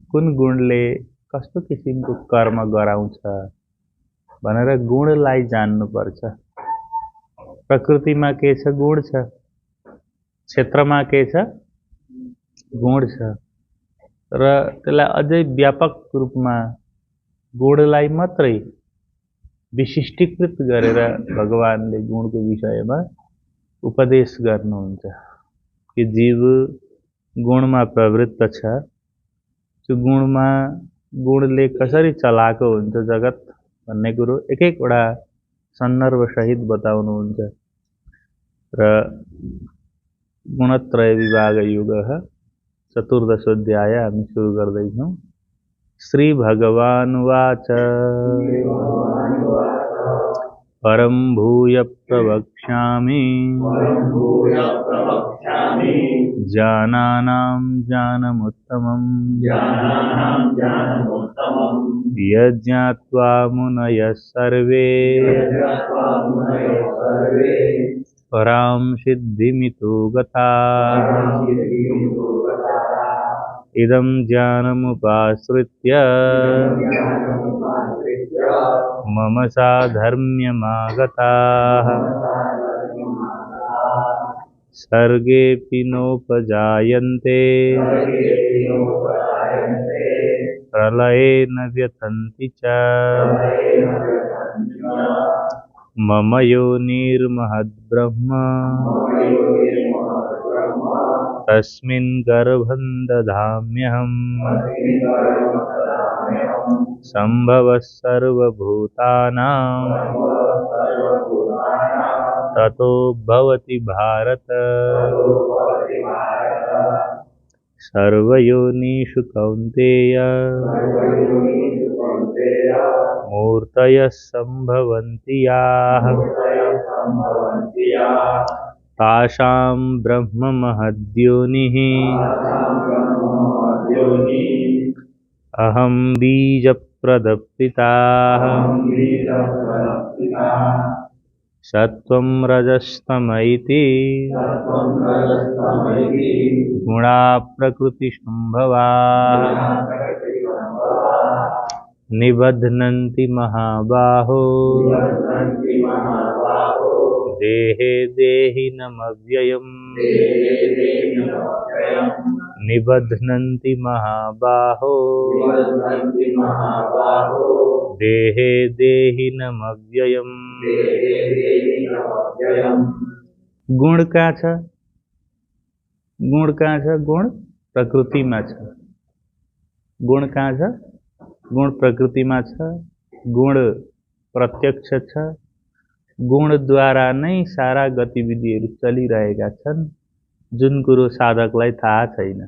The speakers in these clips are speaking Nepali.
कुन गुणले कस्तो किसिमको कर्म गराउँछ भनेर गुणलाई जान्नुपर्छ। प्रकृतिमा के छ? गुण छ। क्षेत्रमा के छ? गुण छ। र त्यसलाई अझै व्यापक रूपमा गुणलाई मात्रै विशिष्टीकृत गरेर भगवानले गुणको विषयमा उपदेश गर्नुहुन्छ कि जीव गुणमा प्रवृत्त छ। त्यो गुणले कसरी चलाएको हुन्छ जगत भन्ने कुरो एक एकवटा सन्दर्भ सहित बताउनुहुन्छ। र गुणत्रय विभाग युगः चतुर्दशोऽध्याय हामी सुरु गर्दैछौँ। श्री भगवानुवाच परं भूय प्रवक्ष्यामि ज्ञानानां ज्ञानमुत्तमम् यज्ञात्वा मुनयः सर्वे परां सिद्धिमितो गताः। इदं ज्ञानमुपाश्रित्य मम साधर्म्यमागताः सर्गेऽपि नोपजायन्ते प्रलये न व्यथन्ति च। मम योनिर्महद्ब्रह्म तस्मिन् गर्भं दधाम्यहम्। सम्भवः सर्वभूतानां ततो भवति भारत। सर्वयोनिषु कौन्तेय मूर्तयः सम्भवन्ति याः तासां ब्रह्म महद्योनिः अहं बीजप्रदपिताः। सत्त्वं रजस्तम इति गुणा प्रकृतिसम्भवाः निबध्नन्ति महाबाहो देहे देहिनमव्ययम्। निबध्नन्ति महाबाहो देहे देहिनमव्ययम्। गुण कहाँ छ? गुण कहाँ छ? गुण प्रकृतिमा छ। गुण कहाँ छ? गुण प्रकृतिमा छ। गुण प्रत्यक्ष छ। गुणद्वारा नै सारा गतिविधिहरू चलिरहेका छन्, जुन कुरो साधकलाई थाहा छैन।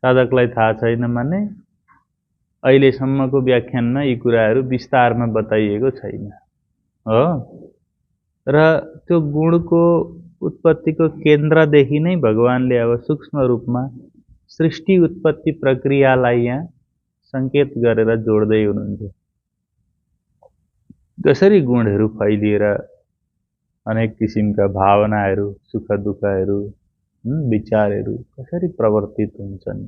साधकलाई थाहा छैन माने अहिलेसम्मको व्याख्यानमा यी कुराहरू विस्तारमा बताइएको छैन हो। र त्यो गुणको उत्पत्तिको केन्द्रदेखि नै भगवानले अब सूक्ष्म रूपमा सृष्टि उत्पत्ति प्रक्रियालाई यहाँ संकेत गरेर जोड्दै हुनुहुन्छ। कसरी गुणहरू फैलिएर अनेक किसिमका भावनाहरू, सुख दुःखहरू, विचारहरू कसरी प्रवर्तित हुन्छन्,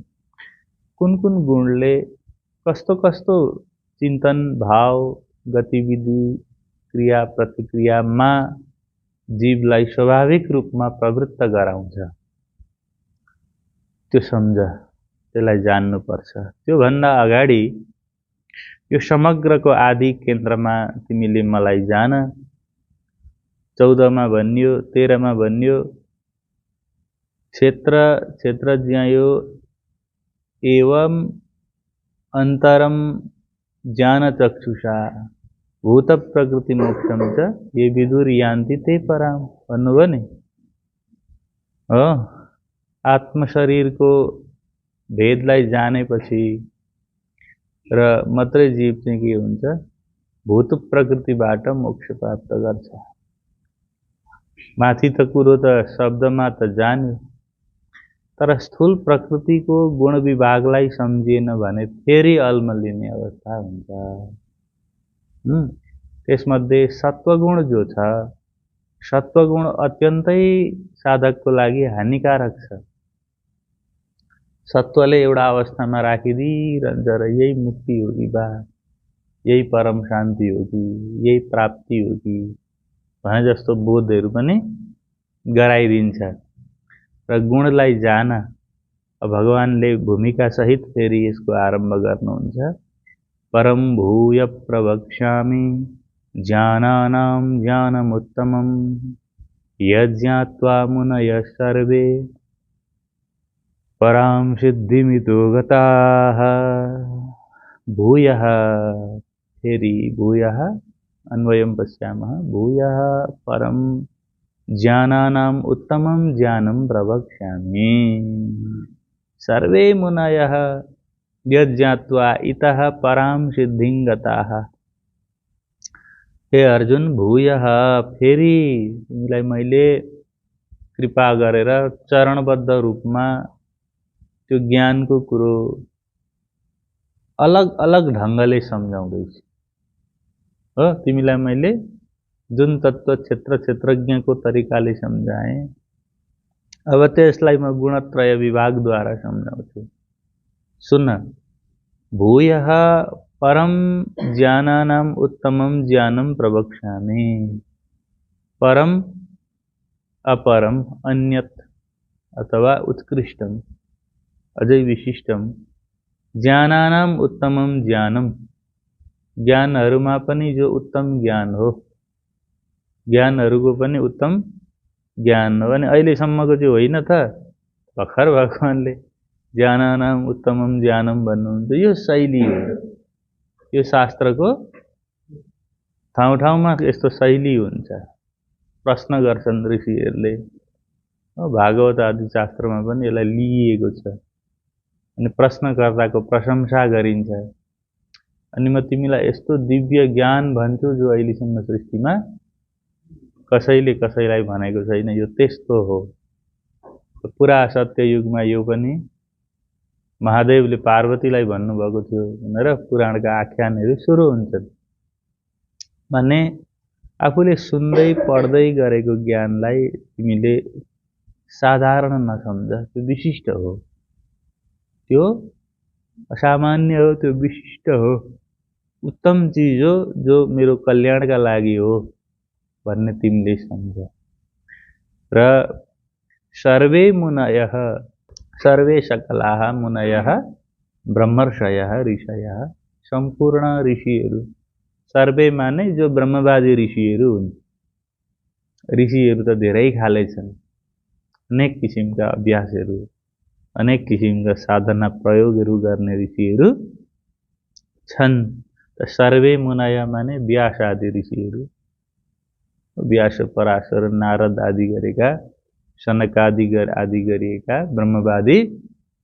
कुन कुन गुणले कस्तो कस्तो चिन्तन, भाव, गतिविधि, क्रिया प्रतिक्रियामा जीवलाई स्वाभाविक रूपमा प्रवृत्त गराउँछ, त्यो सम्झ, त्यसलाई जान्नुपर्छ। त्यो भन्दा अगाडि यो समग्रको आदि केन्द्रमा तिमीले मलाई जान। 14 मा भनियो, 13 मा भनियो, क्षेत्र ज्ञायो एवं अन्तरम ज्ञान चक्षुषा भूत प्रकृति मोक्षम च ये विदुर यान्ति ते पराम भन्नुभयो नि हो। आत्म शरीरको भेदलाई जानेपछि र मात्रै जीव चाहिँ के हुन्छ, भूत प्रकृतिबाट मोक्ष प्राप्त गर्छ। माथि त कुरो त शब्दमा त जान्यो, तर स्थूल प्रकृतिको गुण विभागलाई सम्झिएन भने फेरि अल्मलिने अवस्था हुन्छ। त्यसमध्ये सत्वगुण जो छ, सत्वगुण अत्यन्तै साधकको लागि हानिकारक छ। सत्वले एउटा अवस्थामा राखिदिइरहन्छ र यही मुक्ति हो कि बा, यही परम शान्ति हो कि, यही प्राप्ति हो कि भने जस्तो बोधहरू पनि गराइदिन्छ। र गुणलाई जान भगवानले भूमिका सहित फेरि यसको आरम्भ गर्नुहुन्छ। परम भूय प्रवक्ष्यामि ज्ञानानां ज्ञानमुत्तमं यज्ञात्वा मुनयः सर्वे परां सिद्धिमितो गताः। भूयः फेरि भूयः अन्वयं पश्यामः। भूयः परं ज्ञानानाम् उत्तमं ज्ञानं प्रवक्ष्यामि सर्वे मुनयः यज्ञात्वा इतः परां सिद्धिं गताः। हे अर्जुन, भूयः फेरि तिमीलाई मैले कृपा गरेर चरणबद्ध रूपमा त्यो ज्ञानको कुरो अलग अलग ढङ्गले सम्झाउँदैछु हो। तिमीलाई मैले जुन तत्त्व क्षेत्रज्ञको तरिकाले सम्झाएँ, अब त्यसलाई म गुणत्रय विभागद्वारा सम्झाउँछु। सुन, भूयः परम ज्ञानानाम् उत्तमं ज्ञानं प्रवक्ष्यामि। परम, अपरम, अन्यत अथवा उत्कृष्टम, अझै विशिष्टम, ज्ञानानाम् उत्तमं ज्ञानम, ज्ञानहरूमा पनि जो उत्तम ज्ञान हो, ज्ञानहरूको पनि उत्तम ज्ञान हो। अनि अहिलेसम्मको चाहिँ होइन त, भर्खर भगवानले ज्ञानानाम् उत्तमं ज्ञानम भन्नुहुन्छ। यो शैली हो, यो शास्त्रको ठाउँ ठाउँमा यस्तो शैली हुन्छ। प्रश्न गर्छन् ऋषिहरूले, भागवत आदि शास्त्रमा पनि यसलाई लिइएको छ। अनि प्रश्नकर्ताको प्रशंसा गरिन्छ। अनि म तिमीलाई यस्तो दिव्य ज्ञान भन्छु जो अहिलेसम्म सृष्टिमा कसैले कसैलाई भनेको छैन। यो त्यस्तो हो। पुरा सत्ययुगमा यो पनि महादेवले पार्वतीलाई भन्नुभएको थियो भनेर पुराणका आख्यानहरू सुरु हुन्छन्। भने आफूले सुन्दै पढ्दै गरेको ज्ञानलाई तिमीले साधारण नसम्झ, त्यो विशिष्ट हो, त्यो असामान्य हो, त्यो विशिष्ट हो, उत्तम चिज हो, जो मेरो कल्याणका लागि हो भन्ने तिमीले सम्झ। र सर्वे मुनयः, सर्वे सकलाः मुनयः ब्रह्मर्षयः ऋषयः, सम्पूर्ण ऋषिहरू। सर्वे माने जो ब्रह्मवादी ऋषिहरू हुन्। ऋषिहरू त धेरै खाले छन्, अनेक किसिमका अभ्यासहरू, अनेक किसिमका साधना प्रयोगहरू गर्ने ऋषिहरू छन्। त सर्वे मुनय माने व्यास आदि ऋषिहरू, व्यास, पराशर, नारद आदि गरेका, सनकादि आदि गरिएका ब्रह्मवादी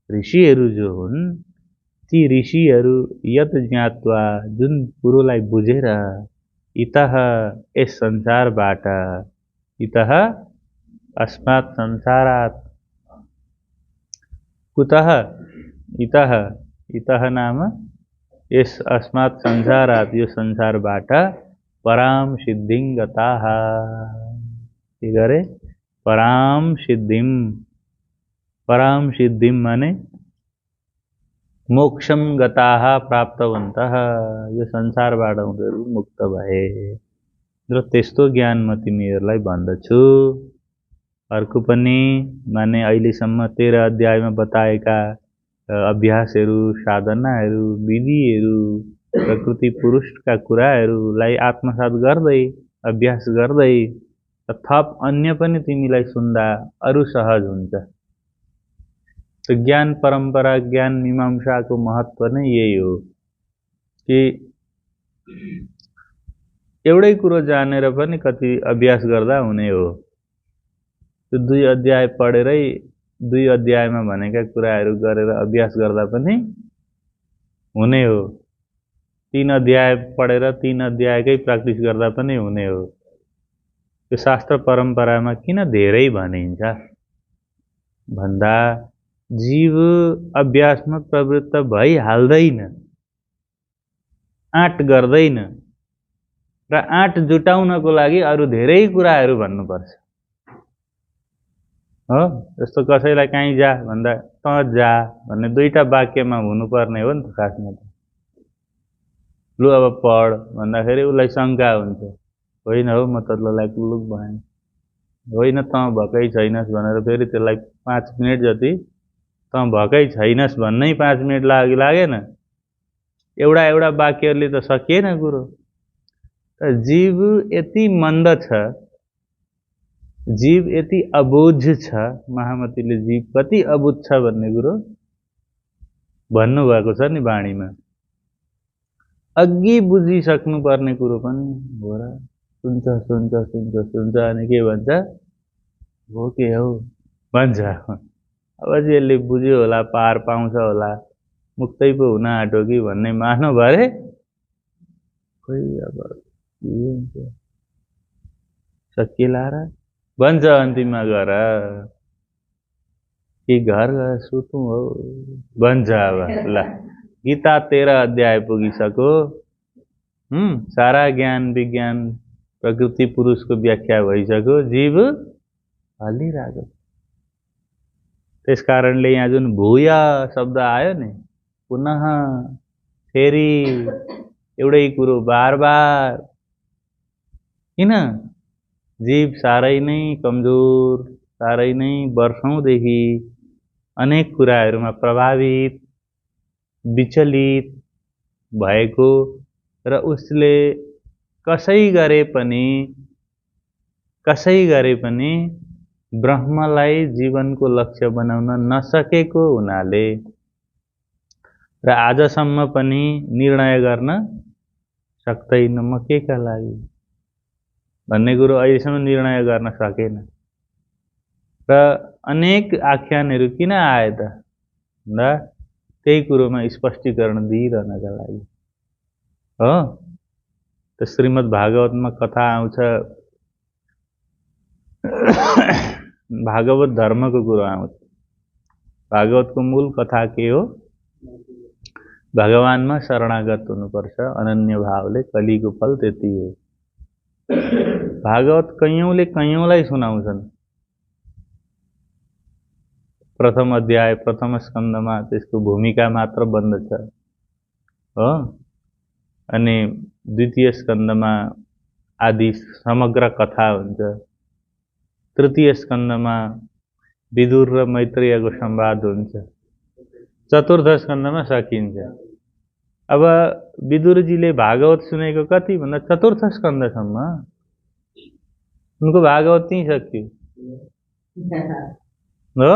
ऋषिहरू जो हुन्, ती ऋषिहरू यत ज्ञात्वा, जुन कुरोलाई बुझेर, इतः यस संसारबाट, इतः अस्मात् संसारात्, कुतः इतः, इतः नाम यस अस्मात् संसारात्, यो संसारबाट, पराम सिद्धिं गताः, के गरे? पराम सिद्धिं। पराम सिद्धिं माने मोक्षम गताः प्राप्तवन्तः, यो संसारबाट उनीहरू मुक्त भए। र त्यस्तो ज्ञान म तिमीहरूलाई भन्दछु। अर्को पनि माने अहिलेसम्म 13 अध्यायमा बताएका अभ्यासहरू, साधनाहरू, विधिहरू, प्रकृति पुरुषका कुराहरूलाई आत्मसात गर्दै, अभ्यास गर्दै, थप अन्य पनि तिमीलाई सुन्दा अरु सहज हुन्छ। तो ज्ञान परम्परा, ज्ञान मीमांसाको महत्व नै यही हो कि एउटै कुरो जानेर पनि कति अभ्यास गर्दा हुने हो। त्यो 2 अध्याय पढेरै 2 अध्यायमा भनेका कुराहरू गरेर अभ्यास गर्दा पनि हुने हो। 3 अध्याय पढेर 3 अध्यायकै प्र्याक्टिस गर्दा पनि हुने हो। त्यो शास्त्र परम्परामा किन धेरै भनिन्छ भन्दा जीव अभ्यासमा प्रवृत्त भइहाल्दैन, आँट गर्दैन, र आँट जुटाउनको लागि अरु धेरै कुराहरू भन्नुपर्छ। हो। जस्तो कसैलाई कहीँ जा भन्दा त जा भन्ने दुईटा वाक्यमा हुनुपर्ने हो नि त खासमा त। लु अब पढ भन्दाखेरि उसलाई शङ्का हुन्छ, होइन हौ म त लुक भएन, होइन त भएकै छैनस् भनेर फेरि त्यसलाई 5 मिनट जति त भएकै छैनस् भन्नै 5 मिनट लागेन। एउटा एउटा वाक्यले त सकिएन कुरो। जीव यति मन्द छ, जीव यति अबुझ छ, महामतीले जीव कति अबुझ छ भन्ने कुरो भन्नुभएको छ नि वाणीमा। अघि बुझिसक्नु पर्ने कुरो पनि हो र। सुन्छ सुन्छ सुन्छ सुन्छ अनि के भन्छ, हो के हौ भन्छ। अब चाहिँ यसले बुझ्यो होला, पार पाउँछ होला, मुक्तै पो हुन आँट्यो कि भन्ने मानो भरे खोइ अब के हुन्छ सकिएला र भन्छ अन्तिममा गएर कि घर गएर सुतौँ हो भन्छ। अब ल गीता 13 अध्याय पुगिसक्यो। सारा ज्ञान विज्ञान प्रकृति पुरुषको व्याख्या भइसक्यो, जीव हल्लिरहेको। त्यस कारणले यहाँ जुन भूय शब्द आयो नि, पुनः फेरि एउटै कुरो बार बार, किन जीव साह्रै नै कमजोर, साह्रै नै वर्षौंदेखि अनेक कुराहरूमा प्रभावित विचलित भएको र उसले कसै गरे पनि ब्रह्मलाई जीवनको लक्ष्य बनाउन नसकेको हुनाले र आजसम्म पनि निर्णय गर्न सक्दैन म केका लागि भन्ने कुरो अहिलेसम्म निर्णय गर्न सकेन। र अनेक आख्यानहरू किन आए त भन्दा त्यही कुरोमा स्पष्टीकरण दिइरहनका लागि हो। त श्रीमद् भागवतमा कथा आउँछ, भागवत धर्मको कुरो आउँछ। भागवतको मूल कथा के हो? भगवानमा शरणागत हुनुपर्छ अनन्य भावले, कलिको फल त्यति हो। भागवत कैयौंले कैयौंलाई सुनाउँछन्। प्रथम अध्याय प्रथम स्कन्धमा त्यसको भूमिका मात्र बन्दछ हो। अनि द्वितीय स्कन्धमा आदि समग्र कथा हुन्छ। तृतीय स्कन्धमा विदुर र मैत्रेयको संवाद हुन्छ। चतुर्थ स्कन्धमा सकिन्छ। अब विदुरजीले भागवत सुनेको कति भन्दा चतुर्थ स्कन्धसम्म, उनको भागवत त्यहीँ सकियो हो।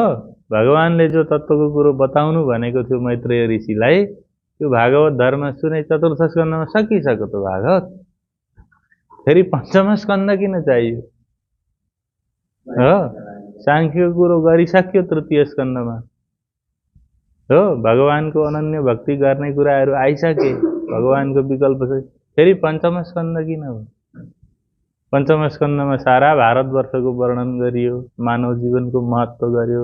भगवानले जो तत्त्वको कुरो बताउनु भनेको थियो मैत्रेय ऋषिलाई, त्यो भागवत धर्म सुने चतुर्थ स्कन्धमा सकिसक्यो त भागवत। फेरि पञ्चम स्कन्ध किन चाहियो हो? सांख्यको कुरो गरिसक्यो तृतीय स्कन्धमा हो। भगवानको अनन्य भक्ति गर्ने कुराहरू आइसके, भगवानको विकल्प छ। फेरि पञ्चम स्कन्ध किन हो? पञ्चम स्कन्धमा सारा भारतवर्षको वर्णन गरियो, मानव जीवनको महत्त्व गर्यो,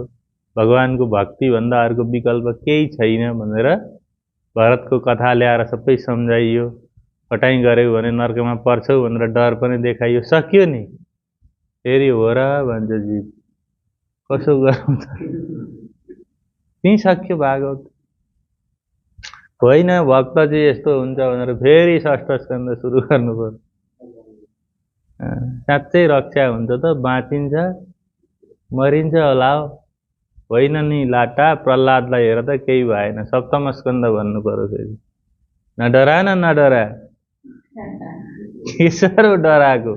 भगवानको भक्ति भन्दा अर्को विकल्प केही छैन भनेर भरतको कथा ल्याएर सबै सम्झाइयो। फटाइ गर्यो भने नर्कमा पर्छौ भनेर डर पनि देखाइयो, सक्यो नि। फेरि हो र भन्छ जीव, कसो गरौँ त, त्यहीँ सक्यो भागवत। होइन भक्त चाहिँ यस्तो हुन्छ भनेर फेरि षष्ठ स्कन्ध सुरु गर्नु पर्यो। साँच्चै रक्षा हुन्छ त, बाँचिन्छ मरिन्छ होला हो। होइन नि लाटा, प्रहलादलाई हेर त केही भएन, सप्तम स्कन्ध भन्नु पर्यो फेरि। न डरा न डरा, के साह्रो डराएको।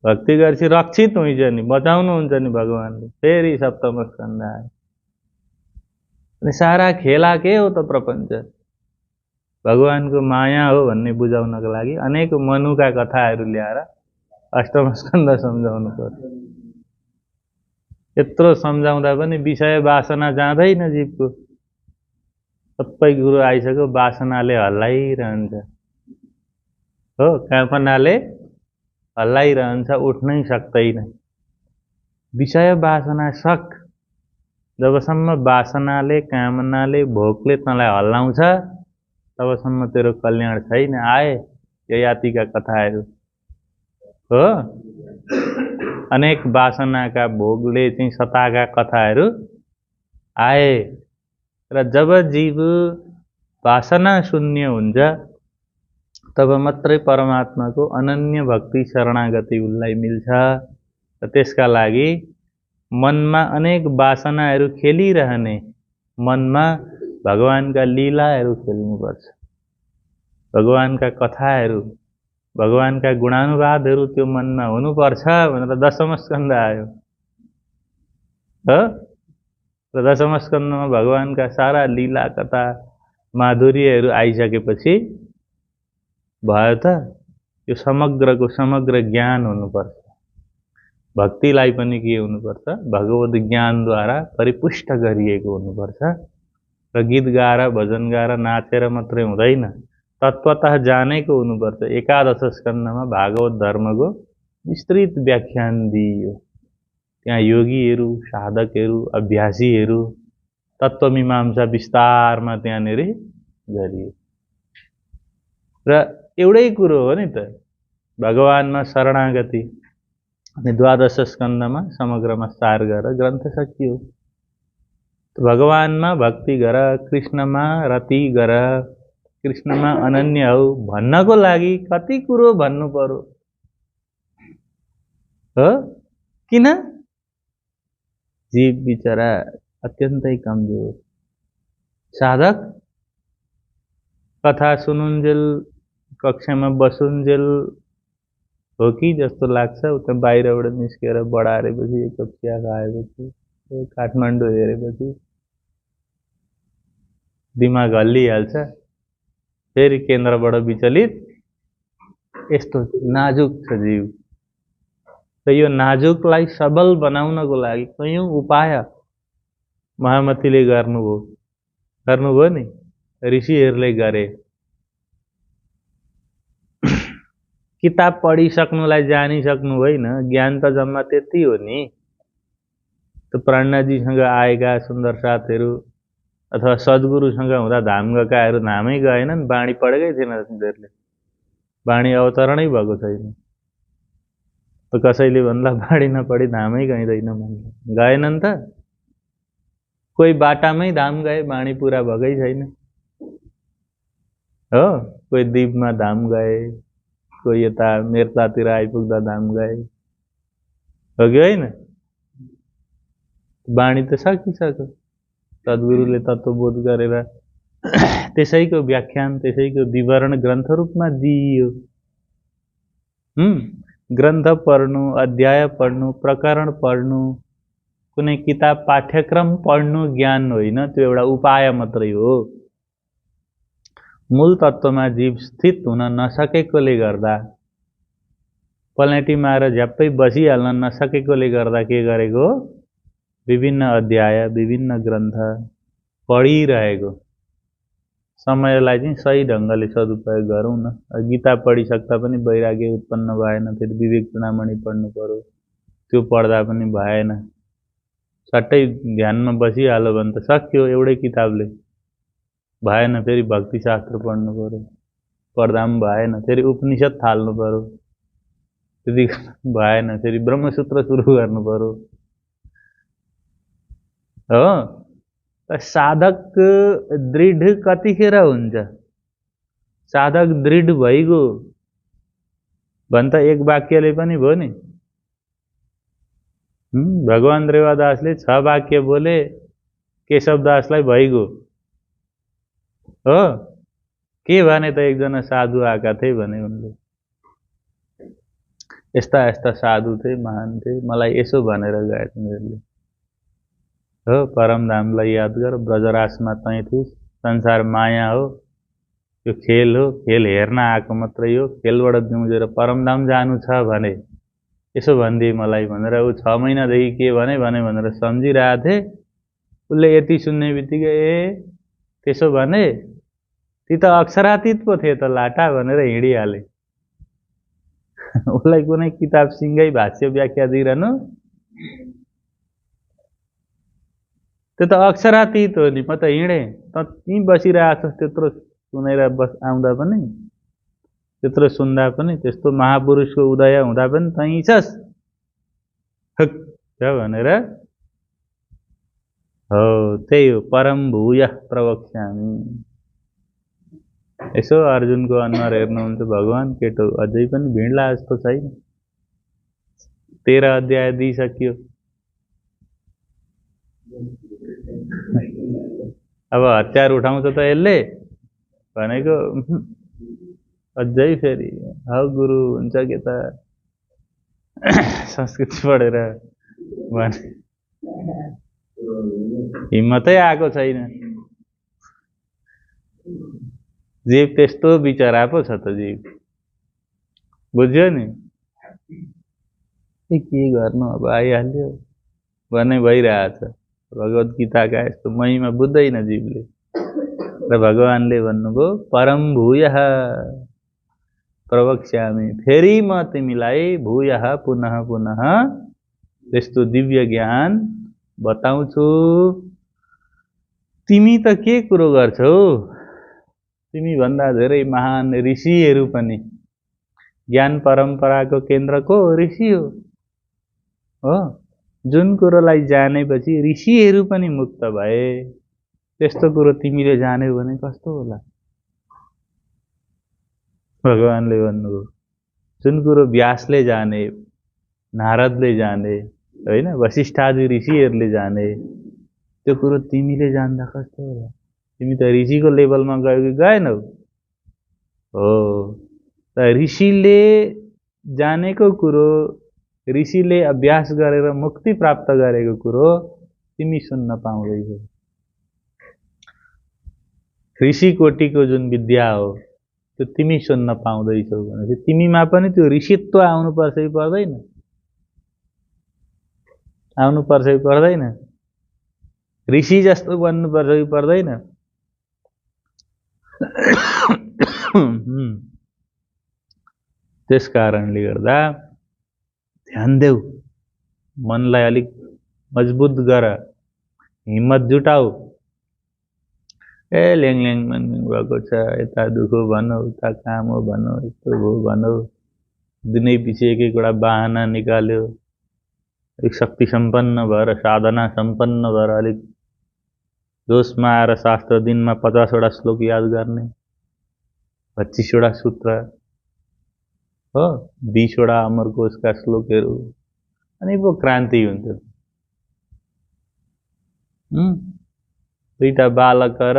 भक्ति गरेपछि रक्षित हुन्छ नि, बचाउनुहुन्छ नि भगवानले। फेरि सप्तम स्कन्ध आयो। अनि सारा खेला के हो त प्रपञ्च? भगवानको माया हो भन्ने बुझाउनको लागि अनेक मनुका कथाहरू ल्याएर अष्टम स्कन्ध सम्झाउनु पर्यो। यत्रो सम्झाउँदा पनि विषय वासना जाँदैन जीवको। सबै कुरो आइसक्यो, वासनाले हल्लाइरहन्छ हो। कामनाले हल्लाइरहन्छ, उठ्नै सक्दैन। विषय वासना सक, जबसम्म वासनाले कामनाले भोकले तँलाई हल्लाउँछ तबसम्म तेरो कल्याण छैन। आए ययातिका कथाहरू हो। अनेक वासनाका भोगले चाहिँ सताएका कथाहरू आए र जब जीव वासना शून्य हुन्छ तब मात्रै परमात्माको अनन्य भक्ति शरणागति उनलाई मिल्छ। र त्यसका लागि मनमा अनेक वासनाहरू खेलिरहने मनमा भगवानका लीलाहरू खेल्नुपर्छ, भगवानका कथाहरू, भगवानका गुणानुवादहरू त्यो मनमा हुनुपर्छ भनेर दशम स्कन्द आयो हो। र दशम स्कन्दमा भगवानका सारा लीला कथा माधुर्यहरू आइसकेपछि भयो त यो समग्रको समग्र ज्ञान हुनुपर्छ। भक्तिलाई पनि के हुनुपर्छ, भगवत ज्ञानद्वारा परिपुष्ट गरिएको हुनुपर्छ। र गीत गाएर भजन गाएर नाचेर मात्रै हुँदैन, तत्त्वतः जानेको हुनुपर्छ। एकादश स्कन्दमा भागवत धर्मको विस्तृत व्याख्यान दिइयो। त्यहाँ योगीहरू, साधकहरू, अभ्यासीहरू तत्त्वमीमांसा विस्तारमा त्यहाँनिर गरियो। र एउटै कुरो हो नि त, भगवानमा शरणागति। अनि द्वादश स्कन्दमा समग्रमा सार गरेर ग्रन्थ सकियो। भगवानमा भक्ति गर, कृष्णमा रति गर, कृष्णमा अनन्य हौ भन्नको लागि कति कुरो भन्नु पर्यो हो। किन? जीव बिचरा अत्यन्तै कमजोर। साधक कथा सुनुन्जेल, कक्षामा बसुन्जेल हो कि जस्तो लाग्छ। उता बाहिरबाट निस्केर बढारेपछि एक कप चिया खाएपछि, काठमाडौँ हेरेपछि दिमाग हल्लिहाल्छ। फेरि केन्द्रबाट विचलित। यस्तो नाजुक छ जीव। र यो नाजुकलाई सबल बनाउनको लागि कयौं उपाय महामतीले गर्नुभयो नि, ऋषिहरूले गरे। किताब पढिसक्नुलाई जानिसक्नु होइन, ज्ञान त जम्मा त्यति हो नि। त प्राणनाथजीसँग आएका सुन्दर साथहरू अथवा सद्गुरुसँग हुँदा धाम गएकाहरू धामै गएनन्, बाणी पढेकै थिएन तिनीहरूले, बाणी अवतरणै भएको छैन। त कसैले भन्ला बाणी नपढी धामै गइँदैन भन्ला, गएनन् त। कोही बाटामै धाम गए, बाणी पुरा भएकै छैन हो। कोही द्वीपमा धाम गए, कोही यता मेर्तातिर आइपुग्दा धाम गए, हो कि होइन? बाणी त सकिसक्यो। सद्गुरुले तत्त्वबोध गरेर त्यसैको व्याख्यान, त्यसैको विवरण ग्रन्थ रूपमा दिइयो। ग्रन्थ पढ्नु, अध्याय पढ्नु, प्रकरण पढ्नु, कुनै किताब पाठ्यक्रम पढ्नु ज्ञान होइन, त्यो एउटा उपाय मात्रै हो। मूल तत्त्वमा जीव स्थित हुन नसकेकोले गर्दा, पलेटी मारेर झ्याप्पै बसिहाल्न नसकेकोले गर्दा के गरेको, विभिन्न अध्याय, विभिन्न ग्रन्थ पढिरहेको। समयलाई चाहिँ सही ढङ्गले सदुपयोग गरौँ न। गीता पढिसक्दा पनि वैराग्य उत्पन्न भएन, फेरि विवेक चूडामणि पढ्नु पर्यो, त्यो पढ्दा पनि भएन। सट्टै ध्यानमा बसिहाल्यो भने त सक्यो एउटै किताबले, भएन। फेरि भक्तिशास्त्र पढ्नु पर्यो, पढ्दा पनि भएन। फेरि उपनिषद थाल्नु पर्यो, त्यति भएन। फेरि ब्रह्मसूत्र सुरु गर्नु पर्यो हो। साधक दृढ कतिखेर हुन्छ? साधक दृढ भइगयो भने त एक वाक्यले पनि भयो नि। भगवान रेवादासले 6 वाक्य बोले, केशवदासलाई भइगयो हो। के भने त एकजना साधु आएका थिए भने उनले, यस्ता यस्ता साधु थिए, महान थिए, मलाई यसो भनेर गए तिनीहरूले हो। परमधामलाई याद गर, ब्रजरासमा तै थिइस्, संसार माया हो, यो खेल हो, खेल हेर्न आएको मात्रै हो, खेलबाट बिउजेर परमधाम जानु छ भने यसो भनिदिए मलाई भनेर ऊ 6 महिनादेखि के भने भनेर सम्झिरहेको थिए। उसले यति सुन्ने बित्तिकै ए त्यसो भने ती त अक्षरातीत पो थिए त लाटा भनेर हिँडिहाले। उसलाई कुनै किताब सिँगै भाष्य व्याख्या दिइरहनु, त्यो त अक्षरातीत हो नि। म त हिँडेँ, त त्यहीँ बसिरहेको छस्, त्यत्रो सुनेर आउँदा पनि, त्यत्रो सुन्दा पनि, त्यस्तो महापुरुषको उदय हुँदा पनि तहीँ छस्। हक भनेर हो त्यही हो परम भूय प्रवक्ष्यामि। यसो अर्जुनको अनुहार हेर्नुहुन्छ भगवान केटो अझै पनि भिड्ला जस्तो छैन। 13 अध्याय दिइसकियो। अब हतियार उठाउँछ त यसले भनेको अझै फेरि हौ गुरु हुन्छ के त संस्कृत पढेर भने हिम्मतै आएको छैन। जीव त्यस्तो बिचरा पो छ त जीव, बुझ्यो नि? के गर्नु अब आइहाल्यो भन्ने भइरहेछ। भगवत गीताका यस्तो महिमा बुझ्दैन जीवले र भगवानले भन्नुभयो परम भूयः प्रवक्ष्यामि, फेरि म तिमीलाई भूयः पुनः पुनः त्यस्तो दिव्य ज्ञान बताउँछु। तिमी त के कुरो गर्छौ? तिमी भन्दा धेरै महान ऋषिहरू पनि, ज्ञान परम्पराको केन्द्रको ऋषि हो। जुन कुरोलाई जानेपछि ऋषिहरू पनि मुक्त भए, त्यस्तो कुरो तिमीले जान्यौ भने कस्तो होला? भगवानले भन्नुभयो जुन कुरो व्यासले जाने, नारदले जाने, होइन, वशिष्ठादि ऋषिहरूले जाने, त्यो कुरो तिमीले जान्दा कस्तो होला? तिमी त ऋषिको लेभलमा गयो कि गएनौ? हो, त ऋषिले जानेको कुरो, ऋषिले अभ्यास गरेर मुक्ति प्राप्त गरेको कुरो तिमी सुन्न पाउँदैछौ। ऋषि कोटिको जुन विद्या हो त्यो तिमी सुन्न पाउँदैछौ भनेपछि तिमीमा पनि त्यो ऋषित्व आउनुपर्छ कि पर्दैन? आउनुपर्छ कि पर्दैन? ऋषि जस्तो बन्नुपर्छ कि पर्दैन? त्यस कारणले गर्दा ध्यान देऊ, मनलाई अलिक मजबुत गर, हिम्मत जुटाऊ। ल्याङ भएको छ, यता दुःख भनौ, उता काम हो भनौ, यस्तो हो भनौ, दिनै पछि एक एकवटा बाहना निकाल्यो, अलिक शक्ति सम्पन्न भएर, साधना सम्पन्न भएर अलिक जोसमा आएर शास्त्र दिनमा 50वटा श्लोक याद गर्ने, 25वटा सूत्र हो, 20वटा अमरकोशका श्लोकहरू, अनि पो क्रान्ति हुन्छ। दुईटा बालक र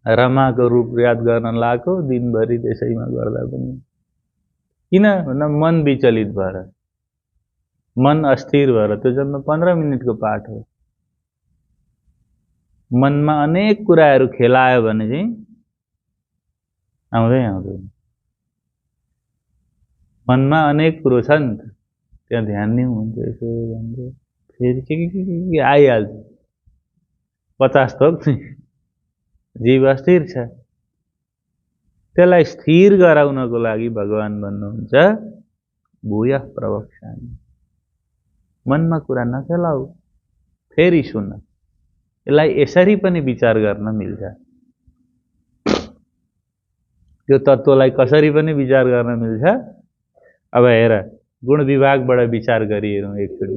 रमाको रूप याद गर्न लाएको, दिनभरि त्यसैमा गर्दा पनि किन भन्दा मन विचलित भएर, मन अस्थिर भएर। त्यो जम्मा 15 मिनटको पाठ हो। मनमा अनेक कुराहरू खेलायो भने चाहिँ आउँदैन। मनमा अनेक कुरो छ नि त, त्यहाँ ध्यान दिउँ हुन्छ, यसो भन्छ फेरि के आइहाल्छ। 50 थोक जीव अस्थिर छ, त्यसलाई स्थिर गराउनको लागि भगवान भन्नुहुन्छ भूयः प्रवक्ष्यामि। मनमा कुरा नखेलाऊ, फेरि सुन। यसलाई यसरी पनि विचार गर्न मिल्छ। यो तत्त्वलाई कसरी पनि विचार गर्न मिल्छ। अब हेर, गुण विभागबाट विचार गरिहेरौँ एकचोटि।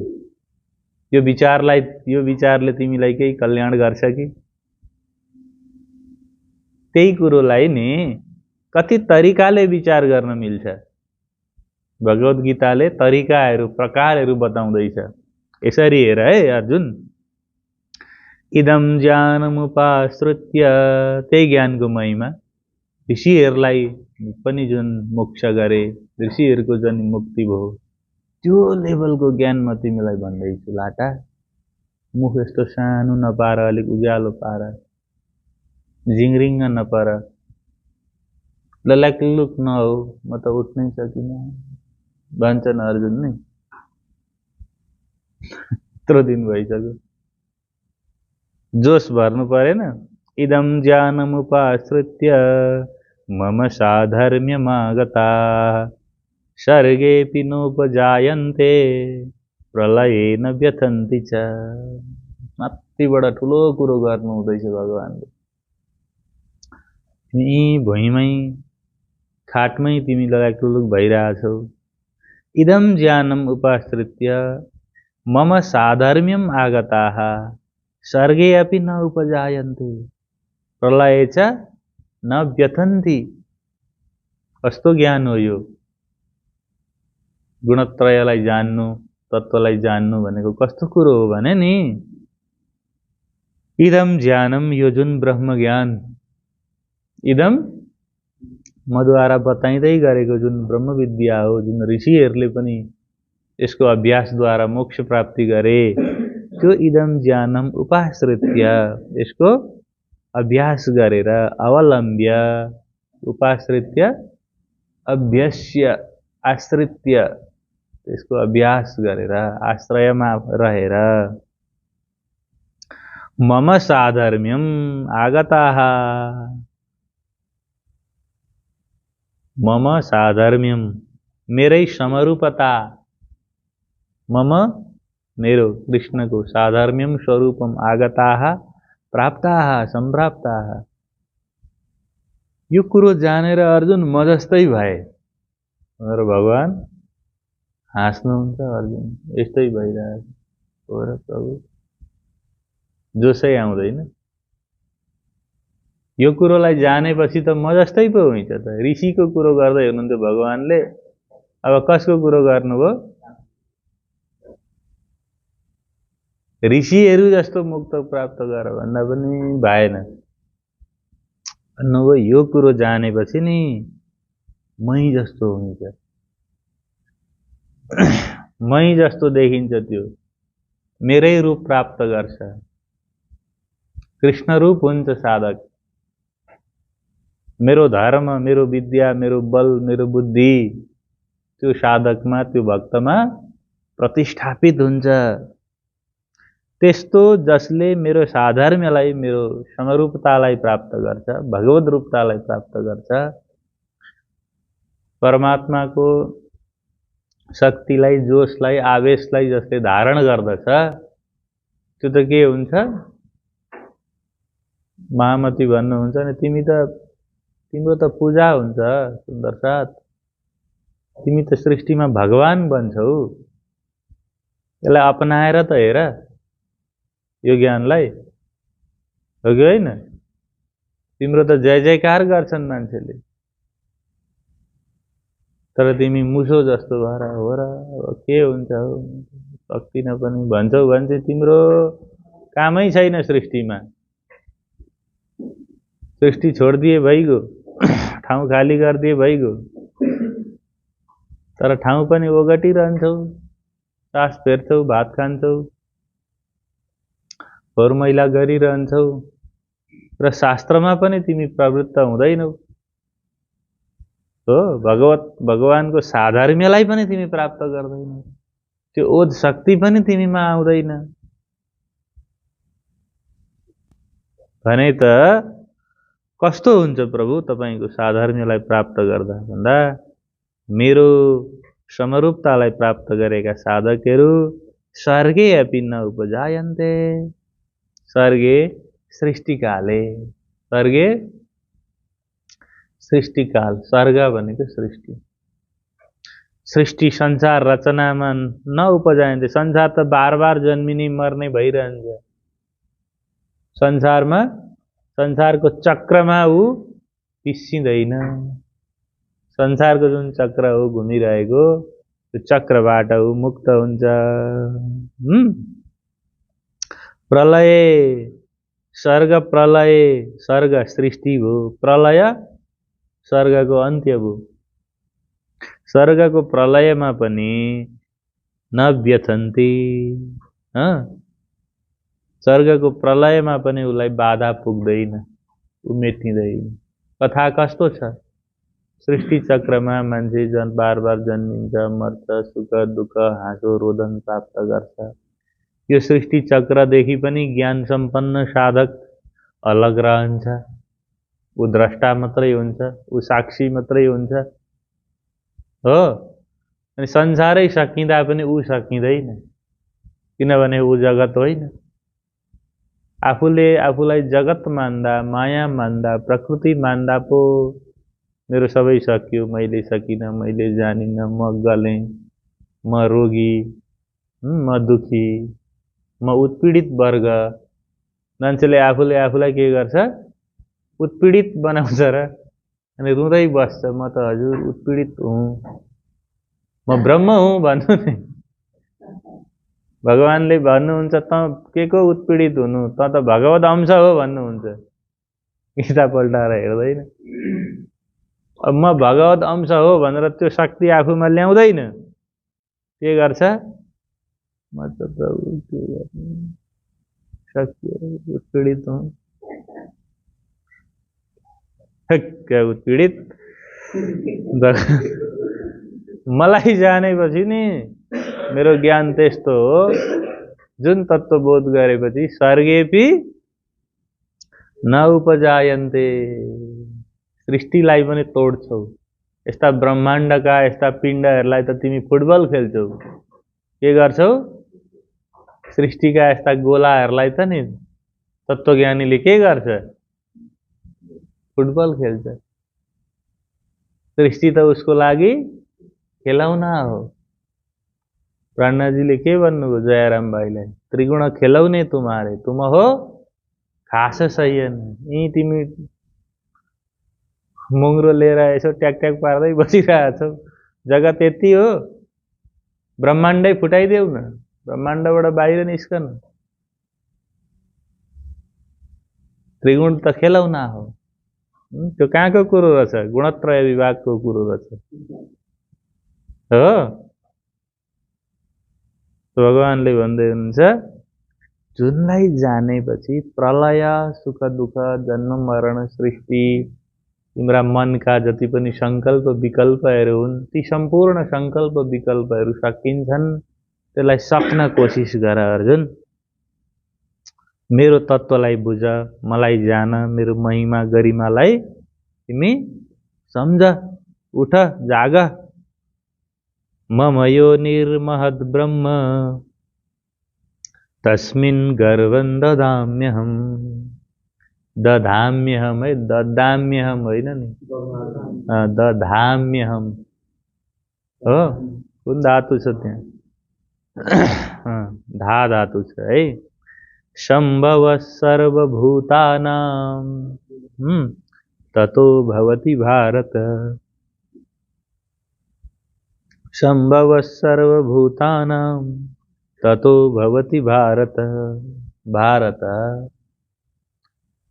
यो विचारले तिमीलाई केही कल्याण गर्छ कि? त्यही कुरोलाई नि कति तरिकाले विचार गर्न मिल्छ। भगवत गीताले तरिकाहरू, प्रकारहरू बताउँदैछ। यसरी हेर है अर्जुन, इदं ज्ञानमुपाश्रित्य, त्यही ज्ञानको महिमा ऋषिहरूलाई पनि जुन मोक्ष गरे, ऋषिहरूको जुन मुक्ति भयो, त्यो लेभलको ज्ञान म तिमीलाई भन्दैछु। लाटा मुख यस्तो सानो नपार, अलिक उज्यालो पार, जिङरिङ्ग नपार, लल्याकलुक नहो, म त उठ्नै सकिनँ भन्छन् अर्जुन नै। यत्रो दिन भइसक्यो, जोस भर्नु परेन? इदं ज्ञानमुपाश्रित्य मम साधर्म्यमागताः सर्गेऽपि नोपजायन्ते प्रलयेन व्यथन्ति च। माथिबाट ठुलो कुरो गर्नु हुँदैछ भगवानले। यही भुइँमै खाटमै तिमी लल्याकलुक भइरहेछौ, इदं ज्ञानम् उपाश्रित्य मम साधर्म्यम् आगताः सर्गे अपि न उपजायन्ते प्रलये च न व्यथन्ति। कस्तो ज्ञान हो यो? गुणत्रयलाई जान्नु, तत्त्वलाई जान्नु भनेको कस्तो कुरो हो भने नि, इदम ज्ञानम, यो जुन ब्रह्म ज्ञान, इदम मद्वारा बताइँदै गरेको जुन ब्रह्म विद्या हो, जुन ऋषिहरूले पनि यसको अभ्यासद्वारा मोक्ष प्राप्ति गरे, त्यो इदम ज्ञानम उपाश्रित्य, यसको अभ्यास गरेर, अवलम्ब्य, उपाश्रित्य अभ्यस्य, आश्रित्य, यसको अभ्यास गरेर, आश्रयमा रहेर, मम साधर्म्यम आगताः, मम साधर्म्यम, मेरै समरूपता, मम, मेरो, कृष्ण को साधर्म्यम स्वरूपम आगताः प्राप्ताः सम्प्राप्ताः। यो कुरो जानेर अर्जुन म जस्तै भए। र भगवान हाँस्नुहुन्छ, अर्जुन यस्तै भइरहेको हो र प्रभु, जोसै आउँदैन। यो कुरोलाई जानेपछि त म जस्तै पो हुन्छ त। ऋषिको कुरो गर्दै हुनुहुन्थ्यो भगवानले, अब कसको कुरो गर्नुभयो? ऋषिहरू जस्तो मुक्त प्राप्त गर भन्दा पनि भएन। भन्नुभयो यो कुरो जानेपछि नि मै जस्तो हुन्छ, मै जस्तो देखिन्छ, त्यो मेरै रूप प्राप्त गर्छ, कृष्ण रूप हुन्छ साधक। मेरो धर्म, मेरो विद्या, मेरो बल, मेरो बुद्धि त्यो साधकमा, त्यो भक्तमा प्रतिष्ठापित हुन्छ। त्यस्तो जसले मेरो साधर्म्यलाई, मेरो समरूपतालाई प्राप्त गर्छ, भगवत रूपतालाई प्राप्त गर्छ, परमात्माको शक्तिलाई, जोशलाई, आवेशलाई जसले धारण गर्दछ, त्यो त के हुन्छ? महामती भन्नुहुन्छ नि, तिम्रो त पूजा हुन्छ सुन्दर साथ, तिमी त सृष्टिमा भगवान बन्छौ। यसलाई अपनाएर त हेर यो ज्ञानलाई, हो कि होइन? तिम्रो त जय जयकार गर्छन् मान्छेले, तर तिमी मुसो जस्तो भएर हो र के हुन्छ हो, सक्दिन पनि भन्छौ भने तिम्रो कामै छैन सृष्टिमा। सृष्टि छोडिदिए भइगयो, ठाउँ खाली गरिदिए भइगयो, तर ठाउँ पनि ओगटिरहन्छौ, सास फेर्छौ, भात खान्छौ, फोहोर मैला गरिरहन्छौ, र शास्त्रमा पनि तिमी प्रवृत्त हुँदैनौ। हो, भगवानको साधर्म्यलाई पनि तिमी प्राप्त गर्दैनौ, त्यो ओज शक्ति पनि तिमीमा आउँदैन भने त कस्तो हुन्छ प्रभु तपाईको साधर्म्यलाई प्राप्त गर्दा भन्दा मेरो समरूपतालाई प्राप्त गरेका साधकहरू स्वर्गे अपि न उपजायन्ते, स्वर्गे सृष्टिकाले, स्वर्गे सृष्टिकाल, स्वर्ग भनेको सृष्टि, सृष्टि संसार रचनामा न उपजायन्ते। संसार त बार बार जन्मिने मर्ने भइरहन्छ, संसारमा, संसारको चक्रमा ऊ पिसिँदैन। संसारको जुन चक्र हो घुमिरहेको, त्यो चक्रबाट ऊ मुक्त हुन्छ। प्रलय, सर्ग प्रलय, सर्ग सृष्टि भयो, प्रलय सर्गको अन्त्य भयो। सर्गको प्रलयमा पनि न व्यथन्ति, सर्गको प्रलयमा पनि उसलाई बाधा पुग्दैन, ऊ मेटिँदैन। कथा कस्तो छ? सृष्टि चक्रमा मान्छे बार बार जन्मिन्छ, मर्छ, सुख दुःख हाँसो रोदन प्राप्त गर्छ। यो सृष्टि चक्रदेखि पनि ज्ञान सम्पन्न साधक अलग रहन्छ, ऊ द्रष्टा मात्रै हुन्छ, ऊ साक्षी मात्रै हुन्छ। हो, अनि संसारै सकिँदा पनि ऊ सकिँदैन, किनभने ऊ जगत होइन। आफूले आफूलाई जगत मान्दा, माया मान्दा, प्रकृति मान्दा पो मेरो सबै सकियो, मैले सकिनँ, मैले जानिनँ, म गलेँ, म रोगी, म दुखी, म उत्पीडित वर्ग। मान्छेले आफूले आफूलाई के गर्छ, उत्पीडित बनाउँछ र अनि रुँदै बस्छ, म त हजुर उत्पीडित हुँ, म ब्रह्म हुँ भन्नु नि। भगवानले भन्नुहुन्छ त के को उत्पीडित हुनु, त त भगवत अंश हो भन्नुहुन्छ। गीता पल्टाएर हेर्दैन। अब म भगवत अंश हो भनेर त्यो शक्ति आफूमा ल्याउँदैन, के गर्छ, म त प्रभु के गर्नु, शक्ति उत्पीडित हुँ, क्या उत्पीडित। मलाई जानेपछि नि मेरो ज्ञान त्यस्तो हो, जुन तत्त्वबोध गरेपछि सर्गेपि न उपजायन्ते, सृष्टिलाई पनि तोड्छौ। यस्ता ब्रह्माण्डका यस्ता पिण्डहरूलाई त तिमी फुटबल खेल्छौ, के गर्छौ, सृष्टिका यस्ता गोलाहरूलाई त नि तत्त्वज्ञानीले के गर्छ, फुटबल खेल्छ। सृष्टि त उसको लागि खेलौना हो। प्राणाजीले के भन्नुभयो जयराम भाइलाई, त्रिगुण खेलौने तुम्हारे, तुम हो खास सयन। यी तिमी मुङ्रो लिएर यसो ट्याक ट्याक पार्दै बसिरहेछौ, जगत यति हो, ब्रह्माण्डै फुटाइदेऊ न, ब्रह्माण्डबाट बाहिर निस्कन। त्रिगुण त खेलौना हो। त्यो कहाँको कुरो रहेछ, गुणत्रय विभागको कुरो रहेछ हो। भगवानले भन्दै हुनुहुन्छ, जुनलाई जानेपछि प्रलय, सुख दुःख, जन्म मरण, सृष्टि, तिम्रा मनका जति पनि संकल्प विकल्पहरू हुन्, ती सम्पूर्ण संकल्प विकल्पहरू सकिन्छन्। त्यसलाई सक्न कोसिस गर अर्जुन। मेरो तत्त्वलाई बुझ, मलाई जान, मेरो महिमा गरिमालाई तिमी सम्झ, उठ, जाग। मम योनिर्महद् ब्रह्म तस्मिन् गर्भं ददाम्यहम्। दधाम्यहम है, ददाम्यहम होइन नि, दधाम्यहम हो। कुन धातु छ त्यहाँ, धा धातु छ है। सम्भव सर्वभूतानां ततो भवति भारत। सम्भव सर्वभूतानां ततो भवति भारत। भारत,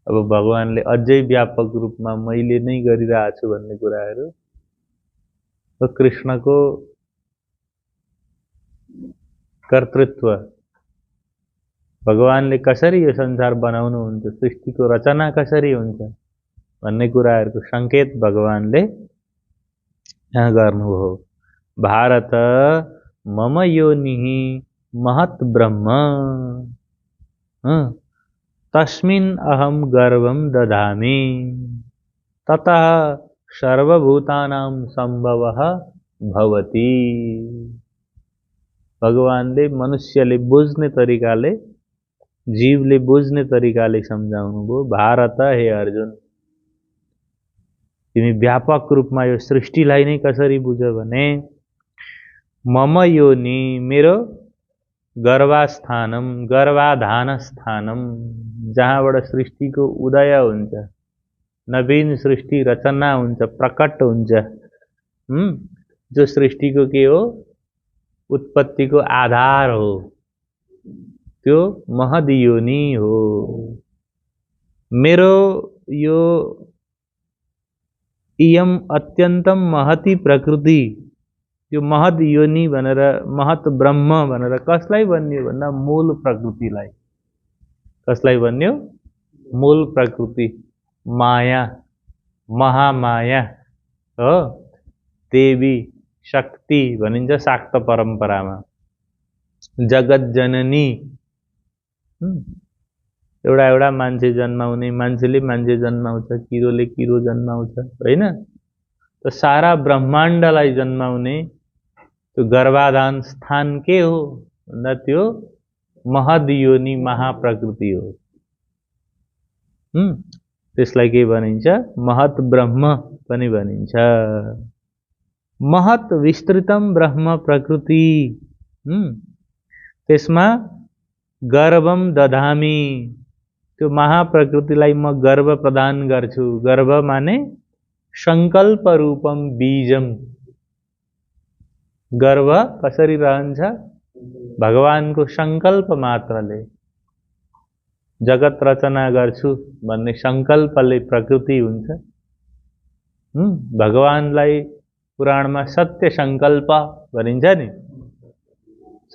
अब भगवानले अझै व्यापक रूपमा मैले नै गरिरहेको छु भन्ने कुराहरू, कृष्णको कर्तृत्व, भगवानले कसरी यो संसार बनाउनुहुन्छ, सृष्टिको रचना कसरी हुन्छ भन्ने कुराहरूको संकेत भगवानले यहाँ गर्नुभयो। भारत मम योनिः महत् ब्रह्म तस्मिन् अहम गर्भं दधामि ततः सर्वभूतानां सम्भवः भवति। भगवानले मनुष्यले बुझ्ने तरिकाले, जीवले बुझ्ने तरिकाले सम्झाउनुभयो। भारत, हे अर्जुन, तिमी व्यापक रूपमा यो सृष्टिलाई नै कसरी बुझ भने, मम योनि, मेरो गर्भास्थानम, गर्भाधान स्थानम, जहाँबाट सृष्टिको उदय हुन्छ, नवीन सृष्टि रचना हुन्छ, प्रकट हुन्छ। जो सृष्टिको के हो, उत्पत्तिको आधार हो, त्यो महद् योनि हो। मेरो यो इयम अत्यन्तम महती प्रकृति, यो महद् योनि भनेर, महत् ब्रह्म भनेर कसलाई भन्यो भन्दा मूल प्रकृतिलाई। कसलाई भन्यो, मूल प्रकृति, माया, महामाया हो, देवी शक्ति भनिन्छ शाक्त परम्परामा। जगत जननी, एउटा एउटा मान्छे जन्माउने, मान्छेले मान्छे जन्माउँछ, किरोले किरो जन्माउँछ होइन। त सारा ब्रह्माण्डलाई जन्माउने त्यो गर्भाधान स्थान के हो भन्दा त्यो महद् योनि, महाप्रकृति हो। त्यसलाई के भनिन्छ, महत् ब्रह्म पनि भनिन्छ। महत विस्तृतम ब्रह्म प्रकृति त्यसमा गर्भम दधामी त्यो महाप्रकृतिलाई म गर्भ प्रदान गर्छु। गर्भ माने संकल्प रूपम बीजम। गर्भ कसरी रहन्छ? भगवानको संकल्प मात्रले जगत रचना गर्छु भन्ने संकल्पले प्रकृति हुन्छ। भगवानलाई पुराणमा सत्य संकल्प भनिन्छ नि।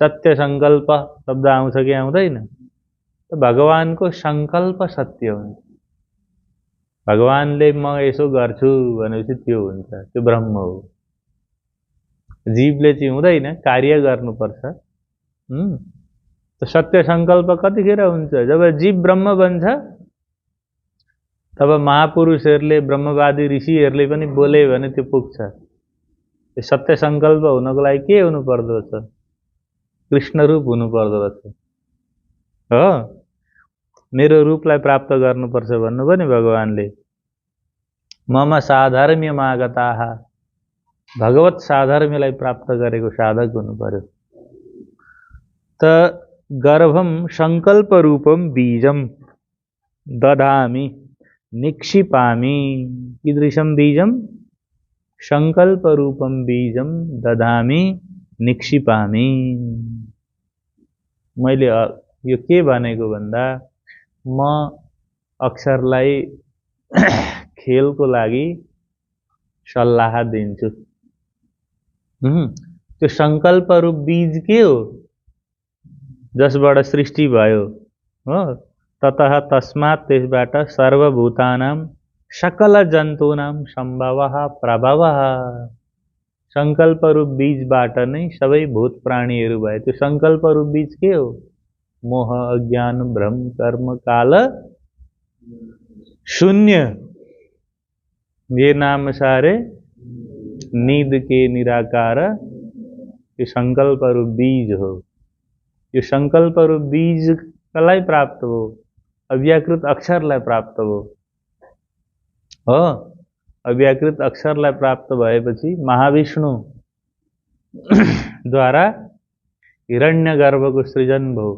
सत्य संकल्प शब्द आउँछ कि आउँदैन? भगवानको संकल्प सत्य हुन्छ। भगवानले म यसो गर्छु भनेपछि त्यो हुन्छ, त्यो ब्रह्म हो। जीवले चाहिँ हुँदैन, कार्य गर्नुपर्छ। तो सत्य संकल्प कतिखेर हुन्छ? जब जीव ब्रह्म बन्छ तब महापुरुषहरूले, ब्रह्मवादी ऋषिहरूले पनि बोले भने त्यो पुग्छ। यो सत्य संकल्प हुनको लागि के हुनु पर्दो छ? कृष्ण रूप हुनु पर्दो रहेछ हो। मेरो रूपलाई प्राप्त गर्नुपर्छ भन्नु पनि भगवानले। मम साधर्म्यमागताः, भगवत साधर्म्यलाई प्राप्त गरेको साधक हुनु पर्यो। त गर्भम संकल्प रूपम बीजम दधामि निक्षिपामि। कीदृशम बीजम? संकल्प रूपम बीजम दधामि निक्षिपामि। मैले यो के भनेको भन्दा, म अक्षरलाई खेलको लागि सल्लाह दिन्छु। त्यो संकल्प रूप बीज के हो? जसबाट सृष्टि भयो हो। ततः तस्मात्, त्यसबाट सर्वभूतानां सकल जन्तूनां सम्भवः प्रभवः। संकल्प रूप बीजबाट नै सबै भूत प्राणीहरू भए। त्यो संकल्प रूप बीज के हो? मोह, अज्ञान, भ्रम, कर्म, काल, शून्य। ये नाम सारे नींद के निराकार। ये संकल्प रूप बीज हो। यो संकल्प रूप बीज कलाई प्राप्त हो? अव्याकृत अक्षरलाई प्राप्त हो। अव्याकृत अक्षरलाई प्राप्त भएपछि महाविष्णु द्वारा हिरण्यगर्भको सृजन भयो।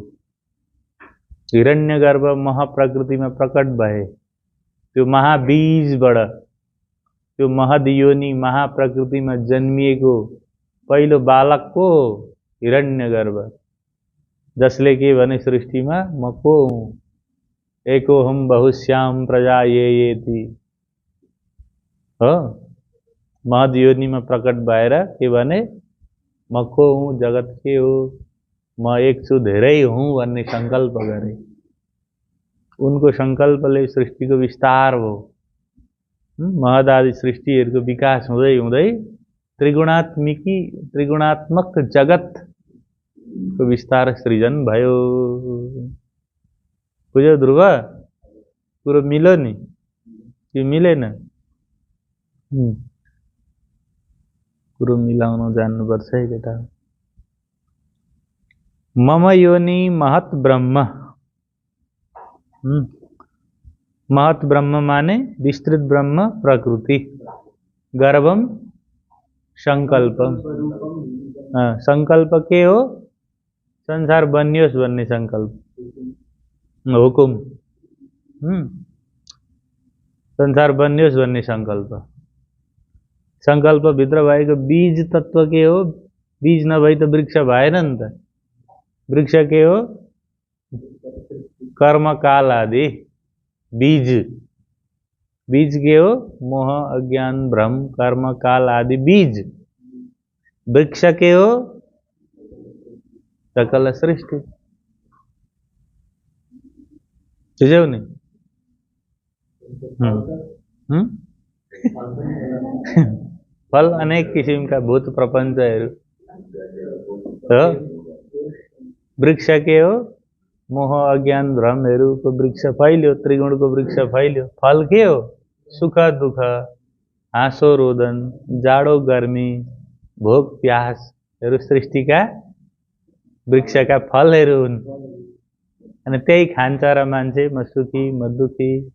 हिरण्यगर्भ महाप्रकृतिमा प्रकट भए। त्यो महाबीजबाट, त्यो महदयोनि महाप्रकृतिमा जन्मिएको पहिलो बालक को? हिरण्यगर्भ। जसले के भने सृष्टिमा म को हुँ? एकोहम बहुश्याम प्रजा येति हो। महदयोनिमा प्रकट भएर के भने म को हुँ, जगत के हो, म एक छु, धेरै हुँ भन्ने संकल्प गरे। उनको संकल्पले सृष्टिको विस्तार भयो। महदादि सृष्टिहरूको विकास हुँदै हुँदै त्रिगुणात्मक जगत को विस्तार सृजन भयो। बुझ्यौ ध्रुव? कुरो मिल्यो नि कि मिलेन? कुरो मिलाउन जान्नुपर्छ है केटा। मम योनि महत ब्रह्म। महत ब्रह्म माने विस्तृत ब्रह्म प्रकृति। गर्भम संकल्पम। संकल्प के हो? संसार बनियोस् भन्ने संकल्प, हुकुम। संसार बनियोस् भन्ने संकल्प। संकल्प भित्र भएको बीज तत्व के हो? बीज नभई त वृक्ष भएन नि त। वृक्ष के हो? कर्म काल आदि बीज। बीज के हो? मोह, अज्ञान, भ्रम, कर्म, काल आदि बीज। वृक्ष के हो? सकल सृष्टि। बुझ्यौ नि? फल अनेक किसिमका भूत प्रपञ्चहरू हो। वृक्ष के हो? मोह, अज्ञान, भ्रमहरूको वृक्ष फैल्यो, त्रिगुणको वृक्ष फैल्यो। फल के हो? सुख दुःख, हाँसो रोदन, जाडो गर्मी, भोक प्यासहरू सृष्टिका वृक्षका फलहरू हुन्। अनि त्यही खान्छ र मान्छे म सुखी म दुखी